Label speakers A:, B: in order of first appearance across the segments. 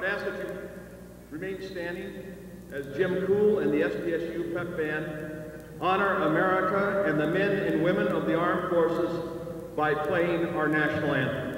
A: would ask that you remain standing as Jim Cool and the SDSU Pep Band honor America and the men and women of the armed forces by playing our national anthem.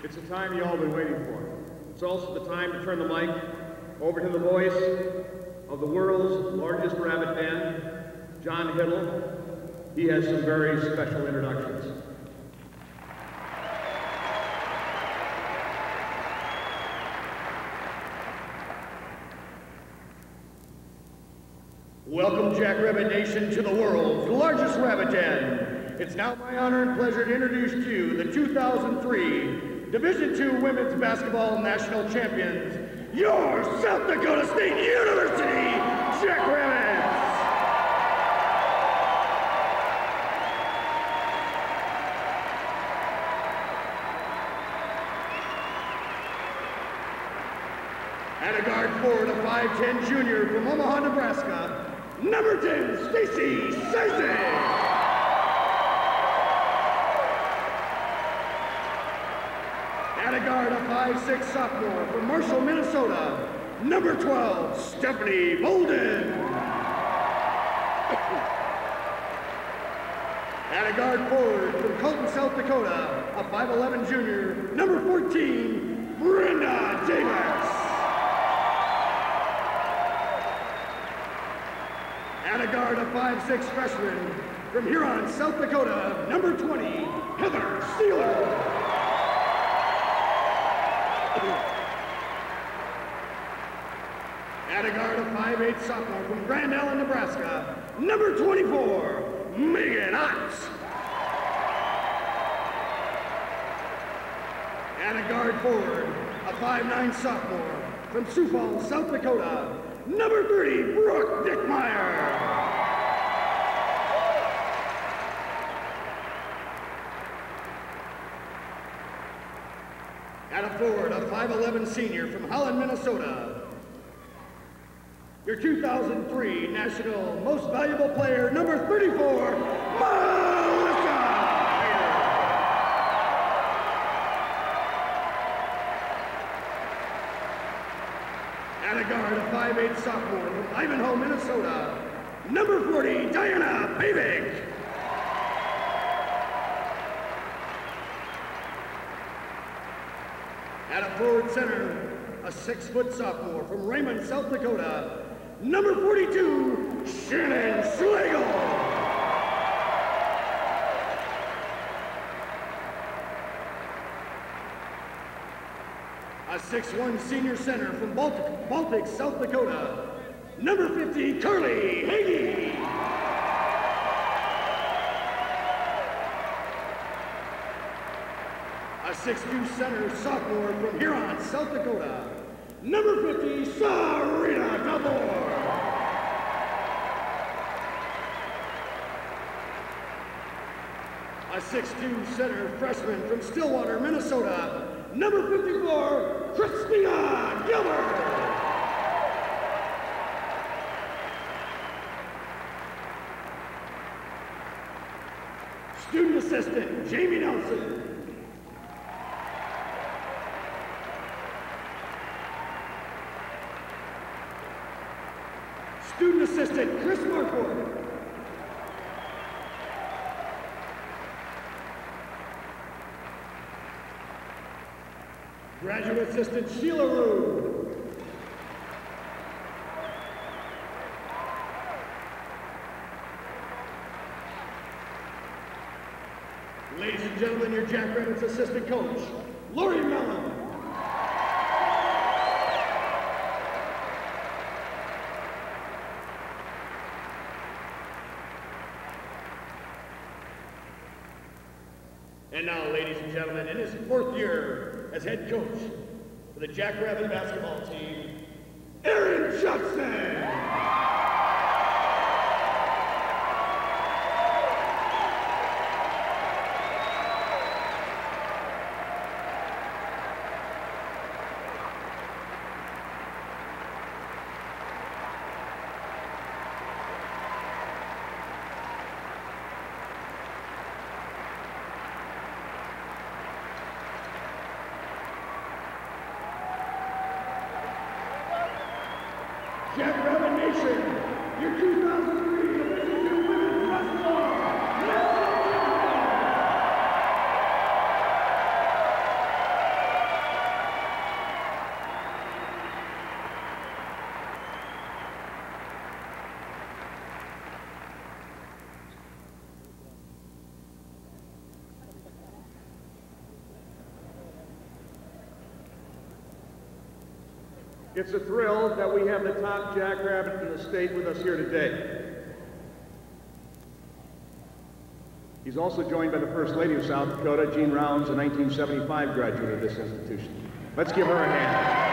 A: It's a time you all been waiting for. It's also the time to turn the mic over to the voice of the world's largest rabbit band, John Hiddle. He has some very special introductions. Welcome, Jackrabbit Nation, to the world's largest rabbit den. It's now my honor and pleasure to introduce to you the 2003 Division II Women's Basketball National Champions, your South Dakota State University Jackrabbits! And a guard forward, a 5'10" junior from Omaha, Nebraska, number 10, Stacy Sizek. At a guard, a 5'6" sophomore from Marshall, Minnesota, number 12, Stephanie Bolden. At a guard forward from Colton, South Dakota, a 5'11" junior, number 14, Brenda Davis. At a guard, a 5'6" freshman from Huron, South Dakota, number 20, Heather Steeler. At a guard, a 5'8" sophomore from Grand Island, Nebraska, number 24, Megan Otts. At a guard forward, a 5'9" sophomore from Sioux Falls, South Dakota, number 30, Brooke Dickmeyer. At a forward, a 5'11" senior from Holland, Minnesota, your 2003 National Most Valuable Player, number 34, Melissa Hayter. At a guard, a 5'8" sophomore from Ivanhoe, Minnesota, number 40, Diana Pavik. At a forward center, a 6' sophomore from Raymond, South Dakota, number 42, Shannon Schlegel. A 6'1" senior center from Baltic, South Dakota, number 50, Carly Hagee. A 6'2" center sophomore from Huron, South Dakota, number 50, Sarita Gabor. A 6'2" center freshman from Stillwater, Minnesota, number 54, Christina Gilbert. Student assistant, Jamie Nelson. Student assistant, Chris Marquardt. Graduate Assistant Sheila Rue. Ladies and gentlemen, your Jackrabbits Assistant Coach, Lori Mellon. And now, ladies and gentlemen, in his 4th year as head coach for the Jackrabbit basketball team, Aaron Judson. Jackrabbit Nation, your 2003 Division II Women's Basketball National It's a thrill that we have the top Jackrabbit in the state with us here today. He's also joined by the First Lady of South Dakota, Jean Rounds, a 1975 graduate of this institution. Let's give her a hand.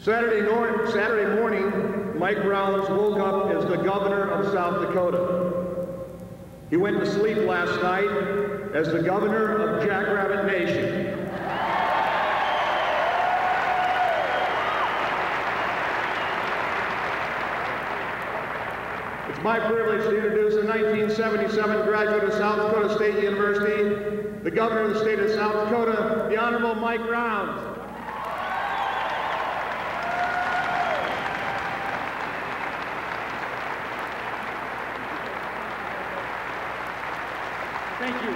A: Saturday morning, Mike Rounds woke up as the governor of South Dakota. He went to sleep last night as the governor of Jackrabbit Nation. It's my privilege to introduce the 1977 graduate of South Dakota State University, the governor of the state of South Dakota, the Honorable Mike Rounds.
B: Thank you.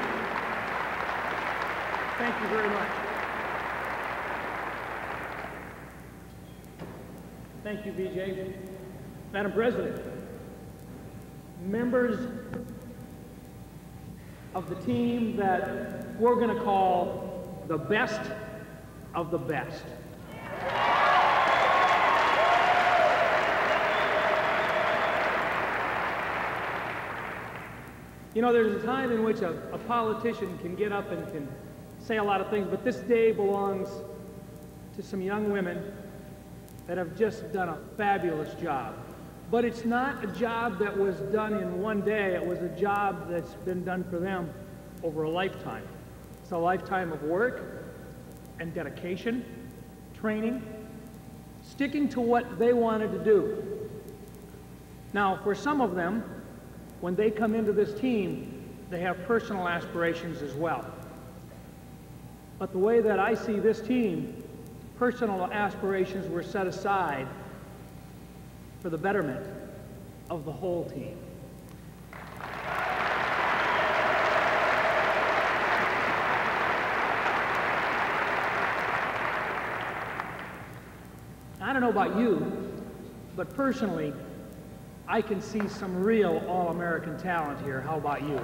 B: Thank you very much. Thank you, VJ. Madam President, members of the team that we're going to call the best of the best. You know, there's a time in which a politician can get up and can say a lot of things, but this day belongs to some young women that have just done a fabulous job. But it's not a job that was done in one day. It was a job that's been done for them over a lifetime. It's a lifetime of work and dedication, training, sticking to what they wanted to do. Now, for some of them, when they come into this team, they have personal aspirations as well. But the way that I see this team, personal aspirations were set aside for the betterment of the whole team. I don't know about you, but personally, I can see some real all-American talent here. How about you?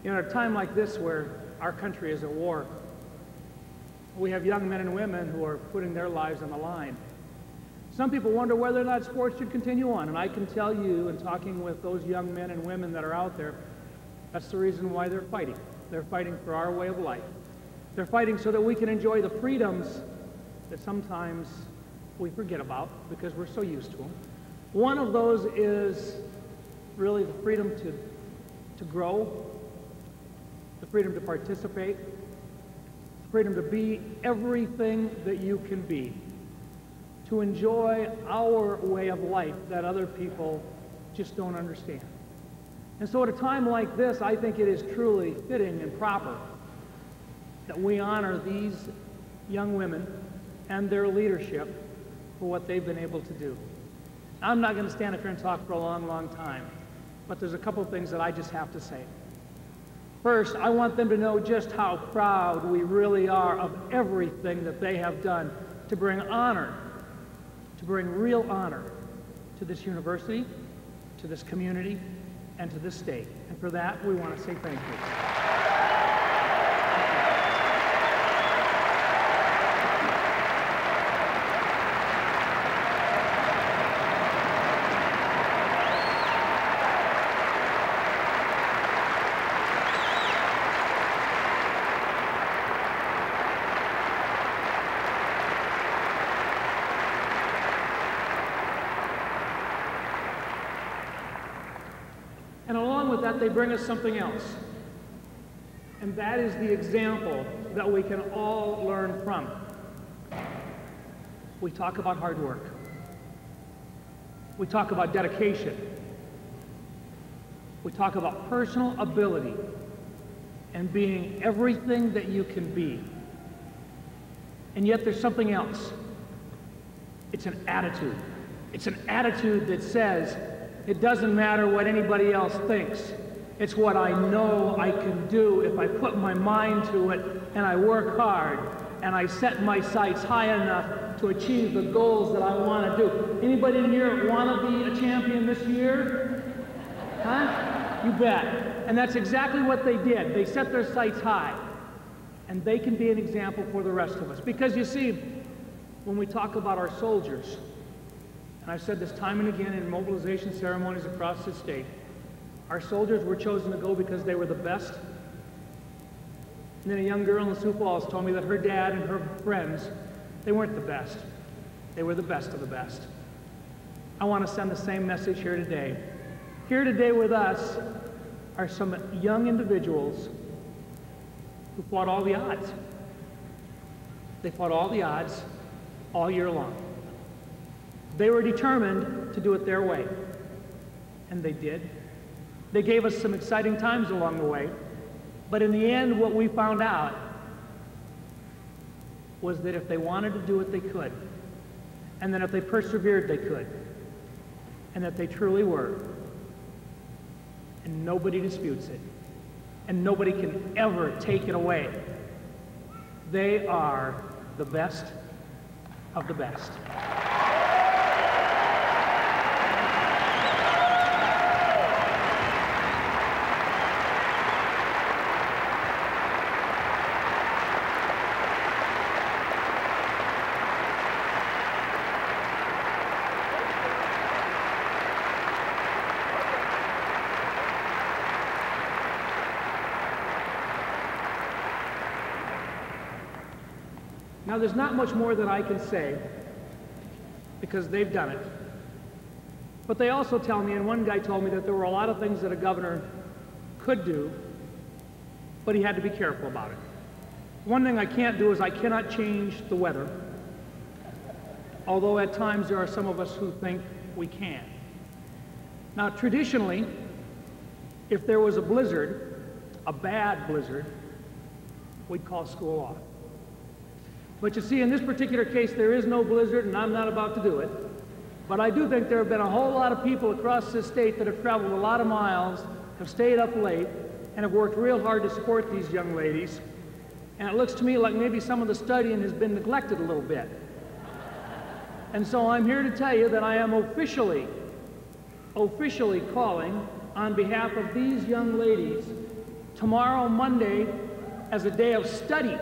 B: You know, at a time like this where our country is at war, we have young men and women who are putting their lives on the line. Some people wonder whether or not sports should continue on, and I can tell you, in talking with those young men and women that are out there, that's the reason why they're fighting. They're fighting for our way of life. They're fighting so that we can enjoy the freedoms that sometimes we forget about because we're so used to them. One of those is really the freedom to grow, the freedom to participate, the freedom to be everything that you can be, to enjoy our way of life that other people just don't understand. And so at a time like this, I think it is truly fitting and proper that we honor these young women and their leadership for what they've been able to do. I'm not going to stand up here and talk for a long, long time, but there's a couple of things that I just have to say. First, I want them to know just how proud we really are of everything that they have done to bring honor, to bring real honor to this university, to this community, and to this state. And for that, we want to say thank you. And along with that, they bring us something else. And that is the example that we can all learn from. We talk about hard work. We talk about dedication. We talk about personal ability and being everything that you can be. And yet there's something else. It's an attitude. It's an attitude that says, it doesn't matter what anybody else thinks. It's what I know I can do if I put my mind to it and I work hard and I set my sights high enough to achieve the goals that I want to do. Anybody in here want to be a champion this year? Huh? You bet. And that's exactly what they did. They set their sights high. And they can be an example for the rest of us. Because you see, when we talk about our soldiers, and I've said this time and again in mobilization ceremonies across the state, our soldiers were chosen to go because they were the best. And then a young girl in Sioux Falls told me that her dad and her friends, they weren't the best. They were the best of the best. I want to send the same message here today. Here today with us are some young individuals who fought all the odds. They fought all the odds all year long. They were determined to do it their way, and they did. They gave us some exciting times along the way, but in the end, what we found out was that if they wanted to do it, they could, and that if they persevered, they could, and that they truly were, and nobody disputes it, and nobody can ever take it away. They are the best of the best. Now, there's not much more that I can say because they've done it. But they also tell me, and one guy told me that there were a lot of things that a governor could do, but he had to be careful about it. One thing I can't do is I cannot change the weather, although at times there are some of us who think we can. Now, traditionally, if there was a blizzard, a bad blizzard, we'd call school off. But you see, in this particular case, there is no blizzard, and I'm not about to do it. But I do think there have been a whole lot of people across this state that have traveled a lot of miles, have stayed up late, and have worked real hard to support these young ladies. And it looks to me like maybe some of the studying has been neglected a little bit. And so I'm here to tell you that I am officially calling on behalf of these young ladies tomorrow, Monday, as a day of study.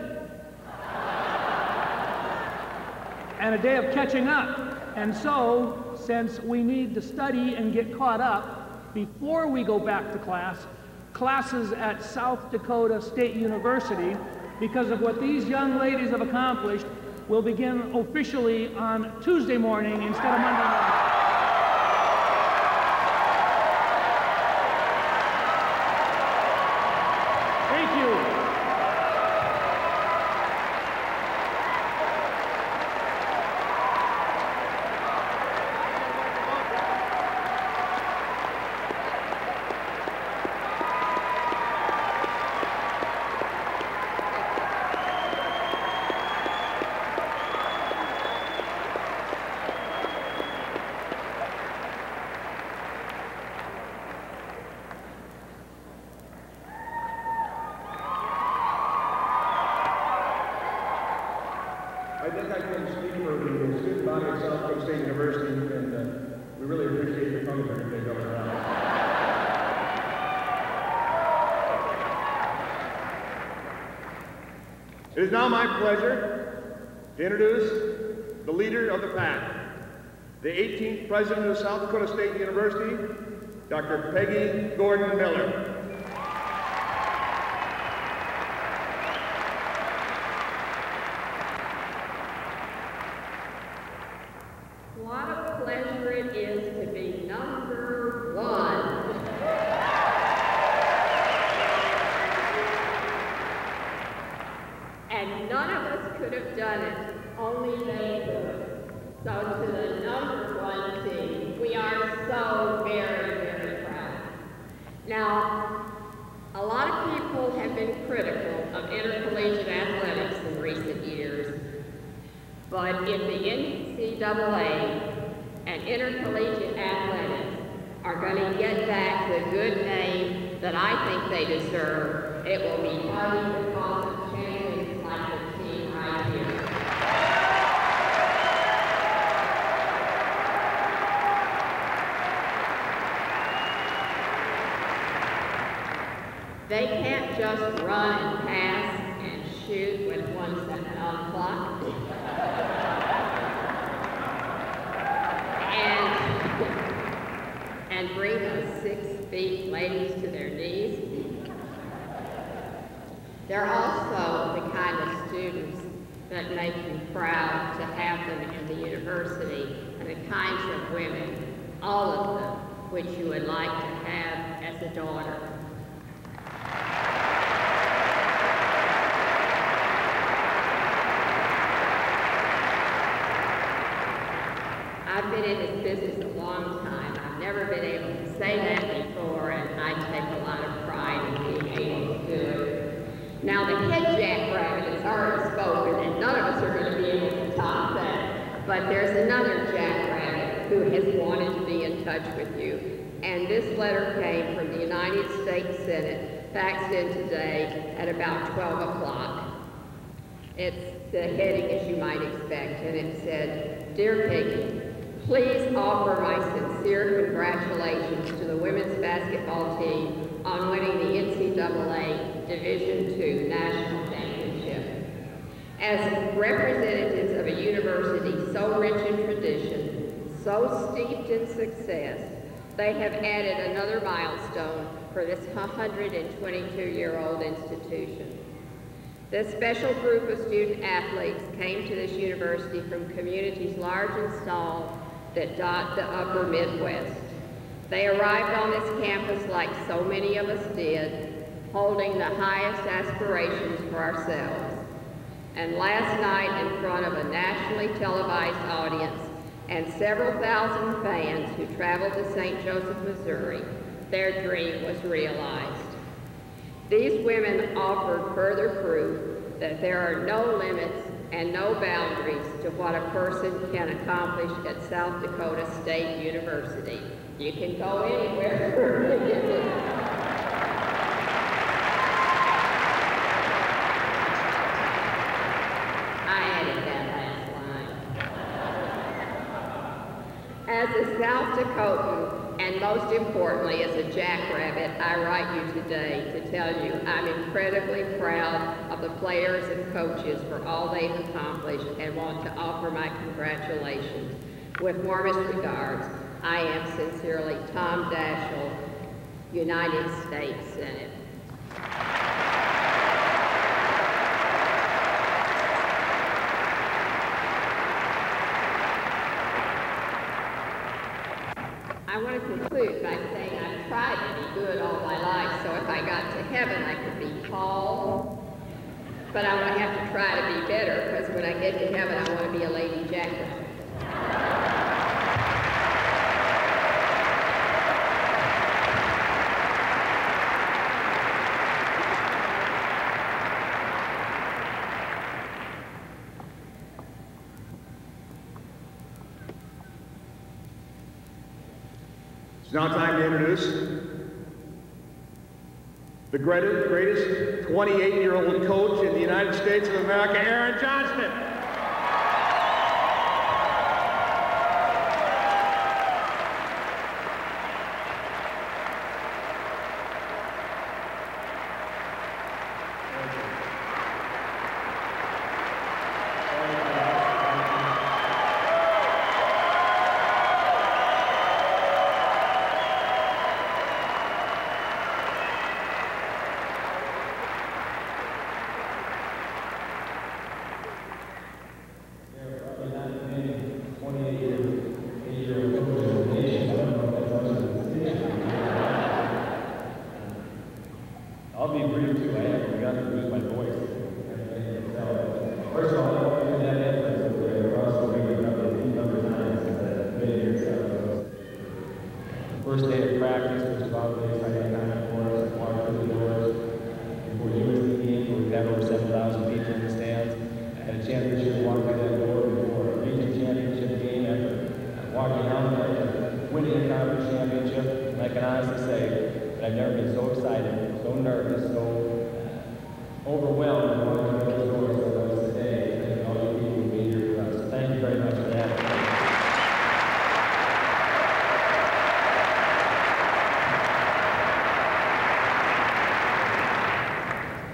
B: And a day of catching up. And so, since we need to study and get caught up before we go back to class, classes at South Dakota State University, because of what these young ladies have accomplished, will begin officially on Tuesday morning instead of Monday morning. Thank you.
A: State University, and we really appreciate your coming here today, Governor. It is now my pleasure to introduce the leader of the pack, the 18th President of South Dakota State University, Dr. Peggy Gordon Miller.
C: What a pleasure it is to be number one. And none of us could have done it, only they could. So to the number one team, we are so very, very proud. Now, a lot of people have been critical of intercollegiate athletics in recent years, but if the NCAA and intercollegiate athletics are going to get back the good name that I think they deserve, it will be partly because of champions like the team right here. They can't just run and pass and shoot with 1 second on the clock. And bring those 6 feet ladies to their knees. They're also the kind of students that make you proud to have them in the university, and the kinds of women, all of them, which you would like to have as a daughter. I've been in this business a long time. I've never been able to say that before, and I take a lot of pride in being able to do it. Now, the head jackrabbit has already spoken, and none of us are going to be able to top that. But there's another jackrabbit who has wanted to be in touch with you. And this letter came from the United States Senate, faxed in today at about 12 o'clock. It's the heading as you might expect, and it said, "Dear Peggy, please offer my sincere congratulations to the women's basketball team on winning the NCAA Division II National Championship. As representatives of a university so rich in tradition, so steeped in success, they have added another milestone for this 122-year-old institution. This special group of student athletes came to this university from communities large and small that dot the upper Midwest. They arrived on this campus like so many of us did, holding the highest aspirations for ourselves. And last night, in front of a nationally televised audience and several thousand fans who traveled to St. Joseph, Missouri, their dream was realized. These women offered further proof that there are no limits and no boundaries to what a person can accomplish at South Dakota State University. You can go anywhere. I added that last line. As a South Dakotan, and most importantly, as a jackrabbit, I write you today to tell you I'm incredibly proud of the players and coaches for all they've accomplished and want to offer my congratulations. With warmest regards, I am sincerely Tom Daschle, United States Senate. I want to conclude by saying I've tried to be good all my life, so if I got to heaven, I could be tall, but I would have to try to be better, because when I get to heaven, I want to be a lady jackrabbit.
A: It's now time to introduce the greatest 28-year-old coach in the United States of America, Aaron Johnston.
D: first day of practice, which is always exciting time for us, walk through the doors. Before USD games, where we've had over 7,000 people in the stands. I had a chance this year to walk through that door before a region championship game after walking out there, winning a conference championship. And I can honestly say that I've never been so excited, so nervous, so overwhelmed walking through those doors as I was today. Thank all you people for being here with us. Thank you very much for that.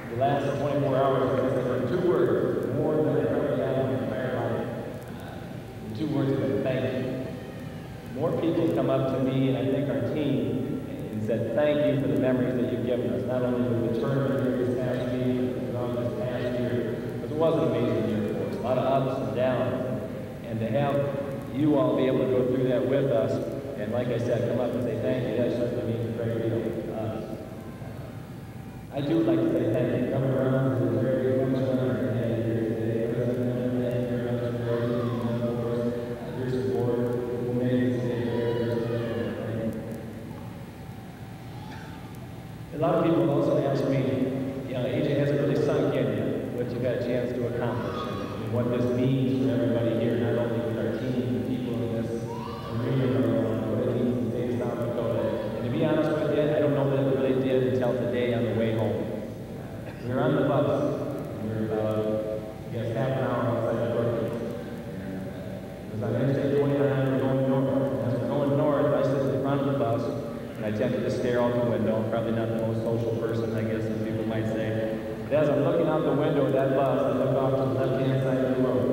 D: The last 24 hours, I guess I heard two words, more than I probably had in my entire life. The two words have been thank you. More people come up to me and I think our team and said thank you for the memories that you've given us, not only with the tournament here this past week, but throughout this past year, because it was an amazing year for us, a lot of ups and downs, and to have you all be able to go through that with us, and like I said, come up and say thank you, that certainly means a great deal to us. I do like to say thank you. Coming around is a very much honor to have you here today. President, thank you very much for everything you've done for us, your support, will make this day very special. Thank you. A lot of people also ask me, you know, AJ hasn't really sunk in yet what you've got a chance to accomplish and what this means for everybody here, not only with our team, the people in this arena, but what it means in the state of South Dakota. And to be honest with you, I don't know that it really did until today on the way home. We were on the bus, and we were about, I guess, half an hour outside the Berkeley. It was on Interstate 29, we were going north. As we're going north, I sit at the front of the bus, and I tend to just stare out the window. I'm probably not the most social person, I guess some people might say. But as I'm looking out the window of that bus, I look off to the left-hand side of the road.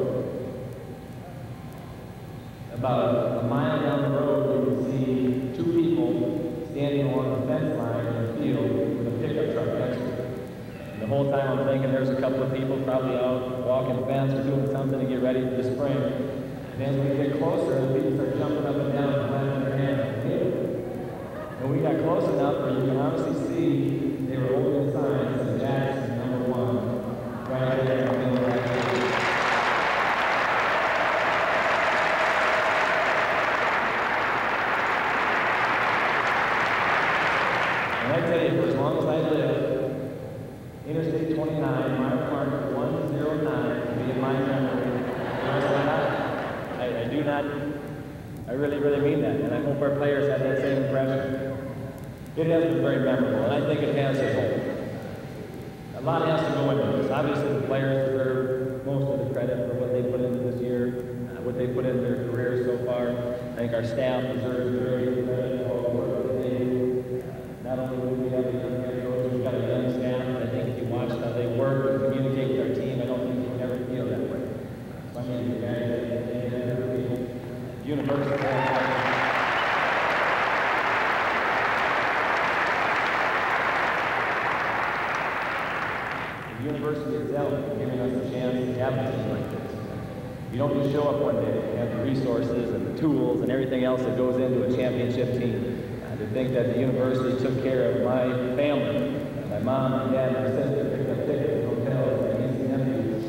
D: About a mile down the road, you can see two people standing along the fence line in the field with a pickup truck next to them. And the whole time I'm thinking there's a couple of people probably out walking the fence or doing something to get ready for the spring. And as we get closer, the people start jumping up and down and clapping their hands. And we got close enough where you can honestly see they were holding signs that Jackson #1 right there in the middle of that field. And I tell you, for as long as I live, Interstate 29, mile marker 109, will be in my memory. I do not, I really, really mean that. And I hope our players have that same impression. It has been very memorable, and I think it has as well. A lot has to go into this. Obviously, the players deserve most of the credit for what they put into this year, what they put into their careers so far. I think our staff deserves very good credit for all the work that they do. Not only do we have a young head coach, we've got a young staff, and I think if you watch how they work and communicate with our team, I don't think you can ever feel that way. So I mean, the guys that other people, university. The university itself is giving us a chance to have a team like this. You don't just show up one day and have the resources and the tools and everything else that goes into a championship team. To think that the university took care of my family, my mom, my dad, my sister, picked up tickets, hotels, and instant empties,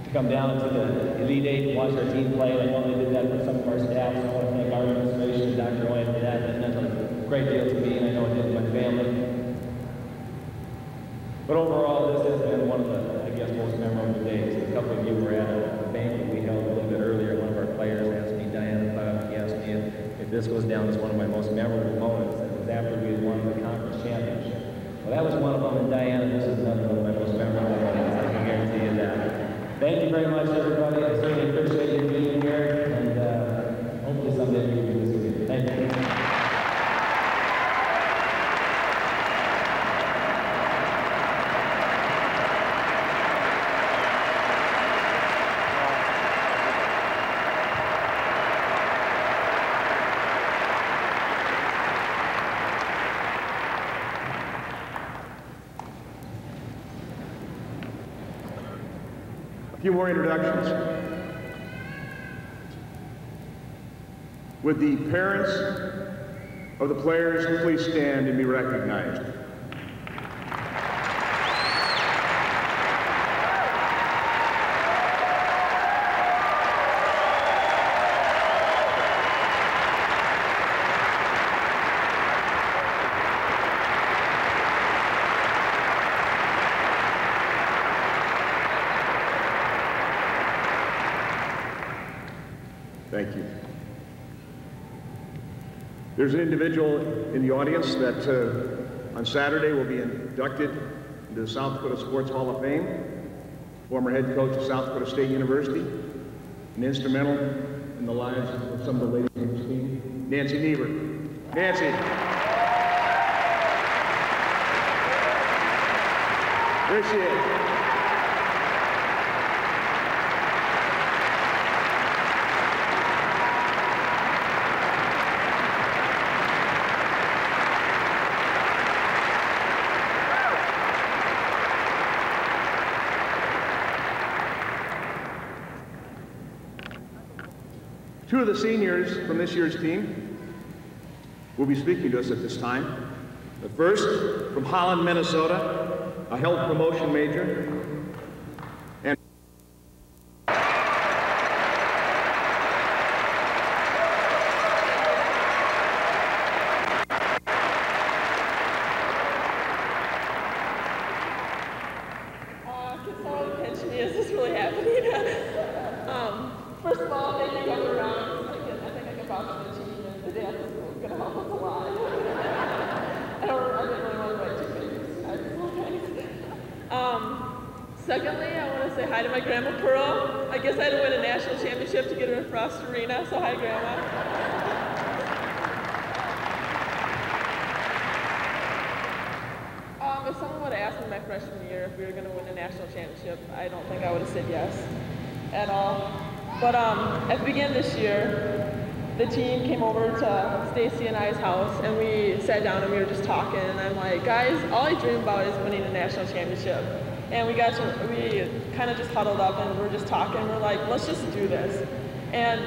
D: to come down to the Elite Eight and watch our team play. I know they did that for some of our staff, so I want to thank our administration and Dr. Owen for that. That meant a great deal to me, and I know it did to my family. But overall, this has been one of the, I guess, most memorable days. A couple of you were at a banquet we held a little bit earlier. One of our players asked me, Diana, he asked me if this goes down as one of my most memorable moments. And it was after we had won the conference championship. Well, that was one of them, and Diana, this is another one of my most memorable moments. I can guarantee you that. Thank you very much, everybody. I certainly appreciate you being here, and hopefully someday we can do this again. Thank you.
A: A few more introductions. Would the parents of the players please stand and be recognized? There's an individual in the audience that on Saturday will be inducted into the South Dakota Sports Hall of Fame, former head coach of South Dakota State University, and instrumental in the lives of some of the ladies on this team, Nancy Niebuhr. Nancy. There she is. Two of the seniors from this year's team will be speaking to us at this time. The first, from Holland, Minnesota, a health promotion major. And
E: can someone pinch me? Is this really happening? First of all, thank you coming around. I think I can vouch for the team, and the dance is going to help us a lot. I didn't really want to write too many. I just want nice. Secondly, I want to say hi to my Grandma Pearl. I guess I had to win a national championship to get her in Frost Arena, so hi, Grandma. If someone would have asked me my freshman year if we were going to win a national championship, I don't think I would have said yes at all. But at the beginning of this year, the team came over to Stacy and I's house, and we sat down and we were just talking. And I'm like, guys, all I dream about is winning a national championship. And we kind of just huddled up and we're just talking. We're like, let's just do this. And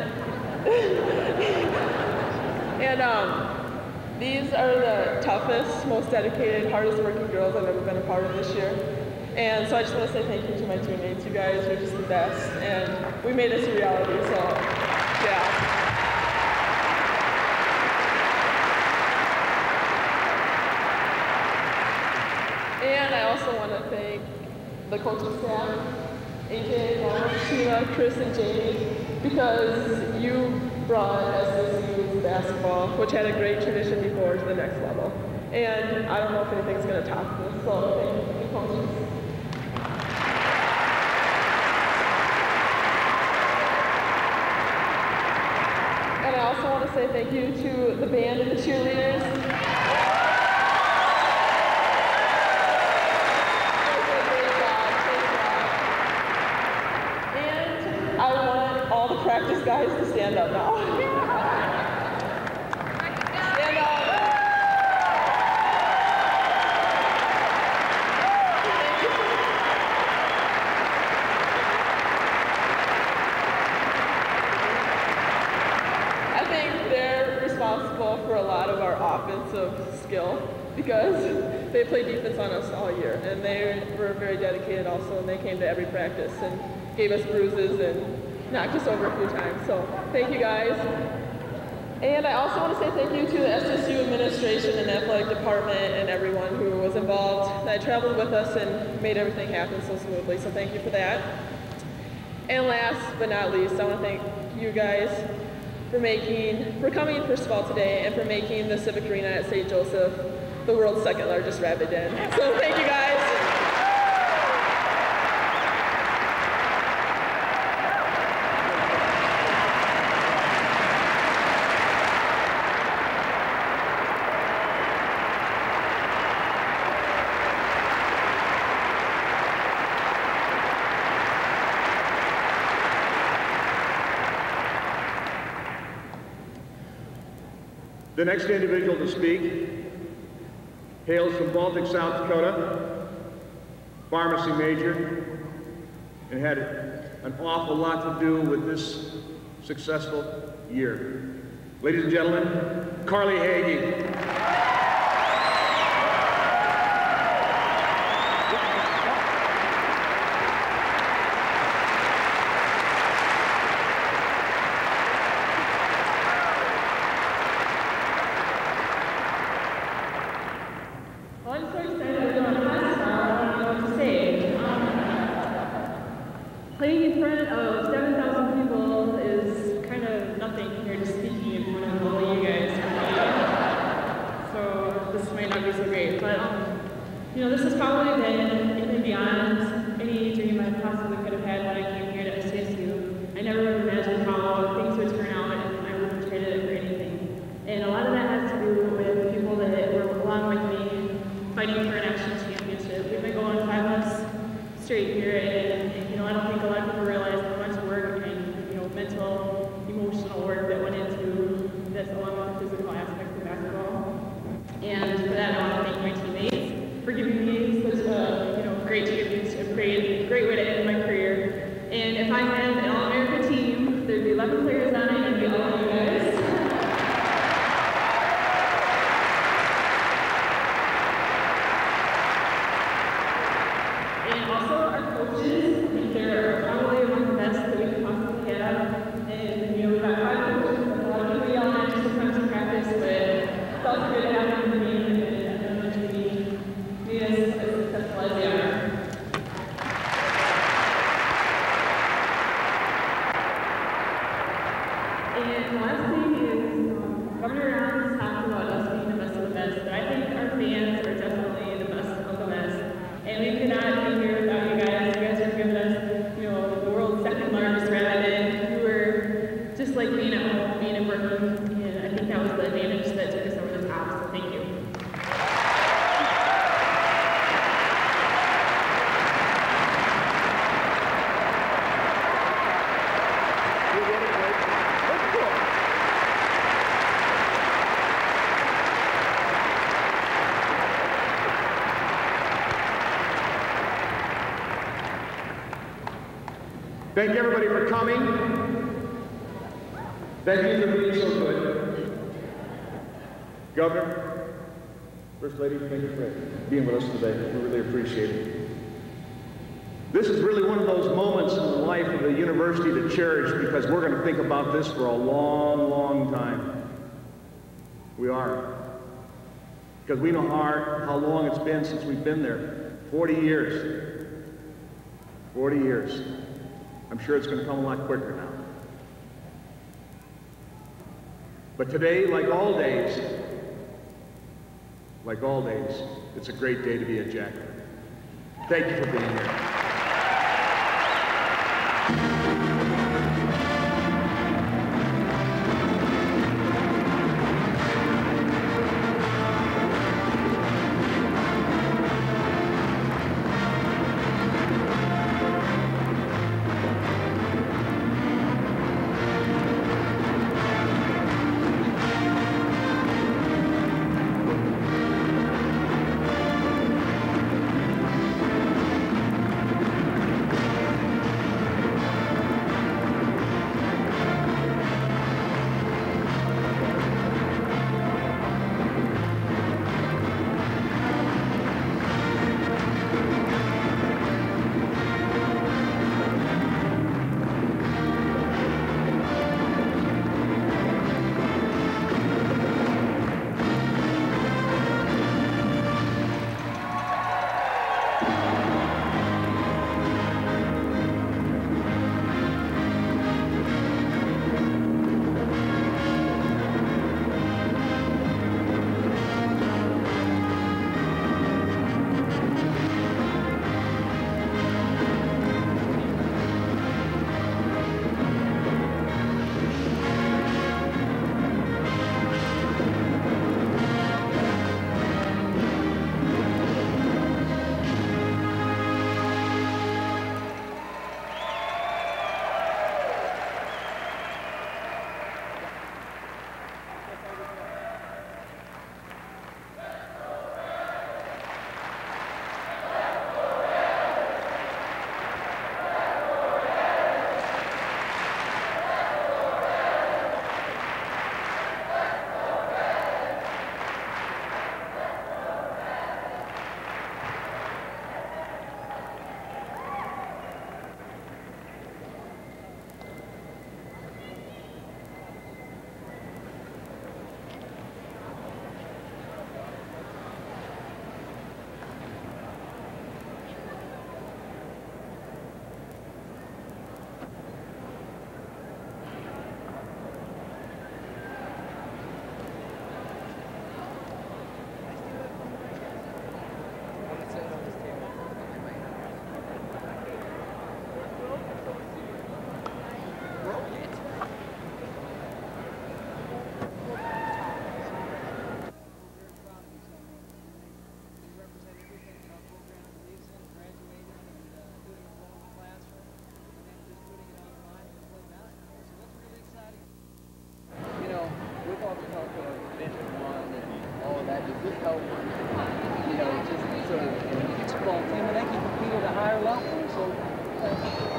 E: these are the toughest, most dedicated, hardest working girls I've ever been a part of this year. And so I just want to say thank you to my teammates. You guys are just the best, and we made this a reality, so yeah. And I also want to thank the coaching staff, AJ, Mom, Sheila, Chris, and Jamie, because you brought SSU basketball, which had a great tradition before, to the next level. And I don't know if anything's going to top this, so thank you, coaches. And I also want to say thank you to the band and the cheerleaders. And I want all the practice guys to stand up now. Stand up. I think they're responsible for a lot of our offensive skill because they played defense on us all year, and they were very dedicated also, and they came to every practice and gave us bruises and knocked us over a few times. So thank you guys. And I also want to say thank you to the SSU administration and athletic department and everyone who was involved that traveled with us and made everything happen so smoothly. So thank you for that. And last but not least, I want to thank you guys for coming first of all today, and for making the Civic Arena at St. Joseph the world's second largest rabbit den. So thank you guys.
A: The next individual to speak hails from Baltic, South Dakota, pharmacy major, and had an awful lot to do with this successful year. Ladies and gentlemen, Carly Hagee.
F: I'm so excited to go on class now. I don't know what to say. Playing in front of 7,000 people is kind of nothing compared to speaking in front of all of you guys. You know, this has probably been even beyond any dream I possibly could have had when I came here to SCSU. I never would have imagined how things would turn out, and I wouldn't have traded it for anything. And a lot of that has to do with people that were along with me fighting for a national championship. We've been going 5 months straight here, and you know, I don't think a lot of people realize how much work and, you know, mental, emotional work that went into this, along with the physical aspects of basketball. And for that, I want to thank my teammates for giving me such a, you know, great championship, great way to end my career. And if I had an All-America team, there'd be 11 players on it, and it'd be all of you guys. And also our coaches, I think they're probably among the best that we could possibly have. And, you know, we've got 5 coaches, a lot of people yell at just sometimes in practice, but it's also good to have them in the game and them to be as successful as they are. And the last thing is, Governor Rounds talked about us being the best of the best, but I think our fans are definitely the best of the best. And we could not be here without you guys. You guys have given us, you know, the world's second largest rabbit. You were just like being at home, being at work, and I think that was the advantage that took us over the top, so thank you.
A: Thank you, everybody, for coming. Thank you for being so good. Governor, First Lady, thank you for being with us today. We really appreciate it. This is really one of those moments in the life of the university to cherish, because we're going to think about this for a long, long time. We are. Because we know how long it's been since we've been there. 40 years. 40 years. I'm sure it's going to come a lot quicker now. But today, like all days, it's a great day to be a Jack. Thank you for being here.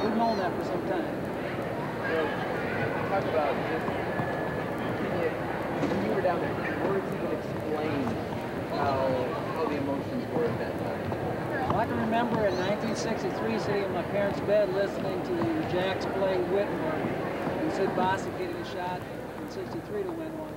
G: We've known that for some time.
H: Well, talk about just, when you were down there, can words even explain how the emotions were at that time?
G: Well, I can remember in 1963 sitting in my parents' bed listening to the Jacks play Whitmore and Sid Bostic getting a shot in 63 to win one.